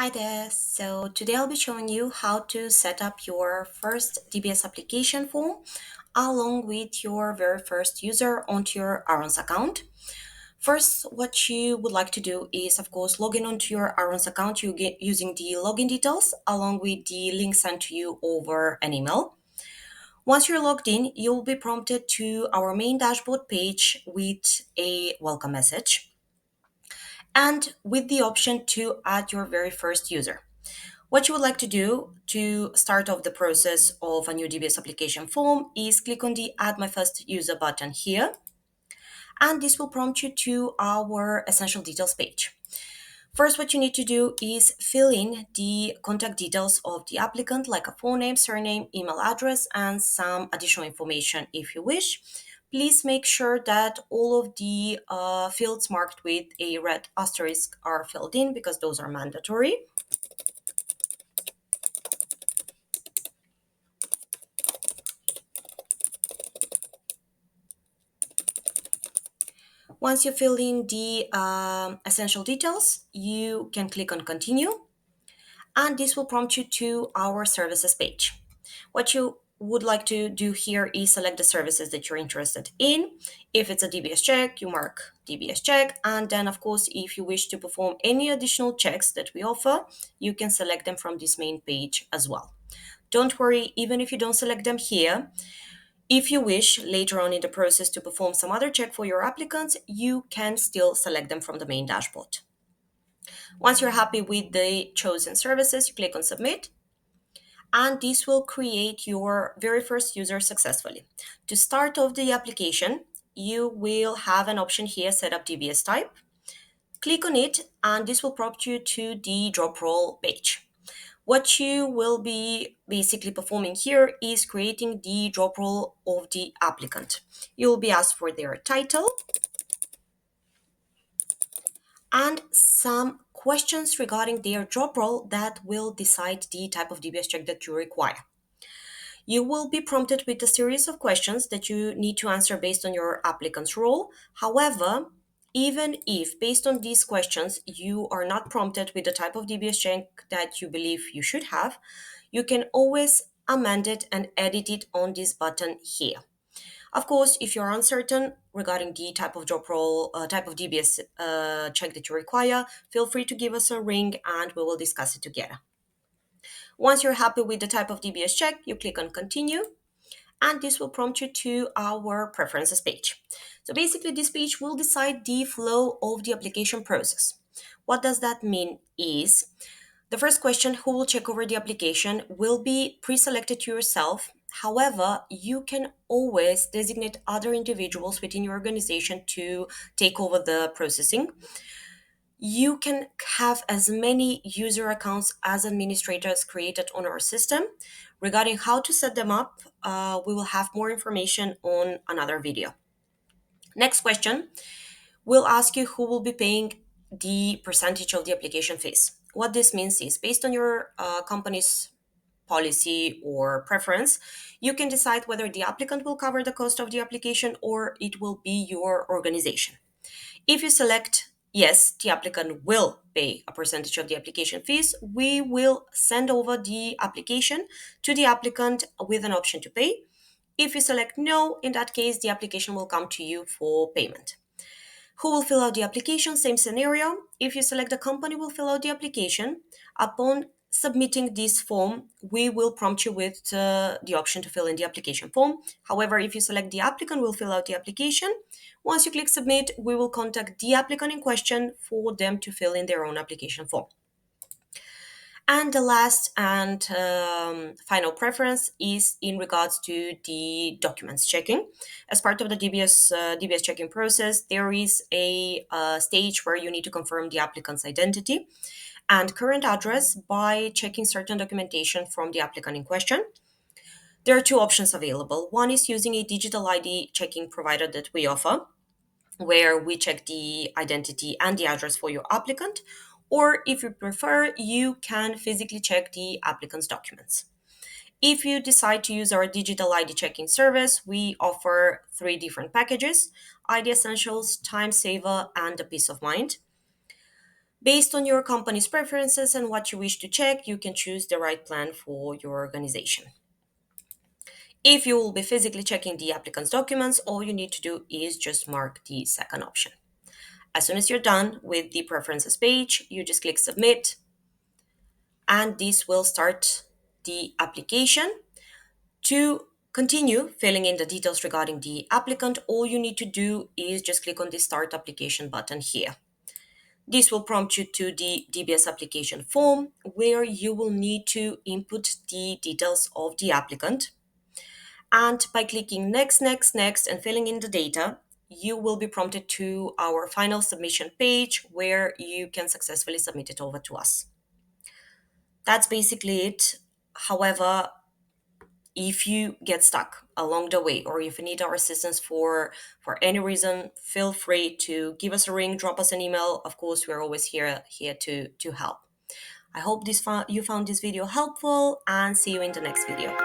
Hi there. So today I'll be showing you how to set up your first DBS application form along with your very first user onto your Aaron's account. First, what you would like to do is, of course, log in onto your Aaron's account you get using the login details along with the link sent to you over an email. Once you're logged in, you'll be prompted to our main dashboard page with a welcome message and with the option to add your very first user. What you would like to do to start off the process of a new DBS application form is click on the Add My First User button here, and this will prompt you to our Essential Details page. First, what you need to do is fill in the contact details of the applicant, like a full name, surname, email address, and some additional information if you wish. Please make sure that all of the fields marked with a red asterisk are filled in because those are mandatory. Once you fill in the essential details, you can click on continue, and this will prompt you to our services page. What you would like to do here is select the services that you're interested in. If it's a DBS check, you mark DBS check. And then, of course, if you wish to perform any additional checks that we offer, you can select them from this main page as well. Don't worry, even if you don't select them here, if you wish later on in the process to perform some other check for your applicants, you can still select them from the main dashboard. Once you're happy with the chosen services, you click on submit, and this will create your very first user successfully. To start off the application, you will have an option here, set up DBS type. Click on it, and this will prompt you to the drop roll page. What you will be basically performing here is creating the drop roll of the applicant. You'll be asked for their title and some questions regarding their job role that will decide the type of DBS check that you require. You will be prompted with a series of questions that you need to answer based on your applicant's role. However, even if based on these questions you are not prompted with the type of DBS check that you believe you should have, you can always amend it and edit it on this button here. Of course, if you're uncertain regarding the type of job role, type of DBS check that you require, feel free to give us a ring and we will discuss it together. Once you're happy with the type of DBS check, you click on continue, and this will prompt you to our preferences page. So basically, this page will decide the flow of the application process. What does that mean is the first question, who will check over the application, will be pre-selected to yourself. However, you can always designate other individuals within your organization to take over the processing. You can have as many user accounts as administrators created on our system. Regarding how to set them up, we will have more information on another video. Next question will ask you who will be paying the percentage of the application fees. What this means is based on your company's policy or preference, you can decide whether the applicant will cover the cost of the application or it will be your organization. If you select yes, the applicant will pay a percentage of the application fees, we will send over the application to the applicant with an option to pay. If you select no, in that case, the application will come to you for payment. Who will fill out the application? Same scenario. If you select the company will fill out the application, upon submitting this form, we will prompt you with the option to fill in the application form. However, if you select the applicant will fill out the application, once you click submit, we will contact the applicant in question for them to fill in their own application form. And the last and final preference is in regards to the documents checking. As part of the DBS checking process, there is a stage where you need to confirm the applicant's identity and current address by checking certain documentation from the applicant in question. There are two options available. One is using a digital ID checking provider that we offer, where we check the identity and the address for your applicant, or if you prefer, you can physically check the applicant's documents. If you decide to use our digital ID checking service, we offer three different packages: ID Essentials, Time Saver, and a Peace of Mind. Based on your company's preferences and what you wish to check, you can choose the right plan for your organization. If you will be physically checking the applicant's documents, all you need to do is just mark the second option. As soon as you're done with the preferences page, you just click submit, and this will start the application. To continue filling in the details regarding the applicant, all you need to do is just click on the start application button here. This will prompt you to the DBS application form where you will need to input the details of the applicant. And by clicking next, next, next and filling in the data, you will be prompted to our final submission page where you can successfully submit it over to us. That's basically it. However, if you get stuck along the way or if you need our assistance for any reason, feel free to give us a ring, drop us an email. Of course, we're always here to help. I hope you found this video helpful, and see you in the next video.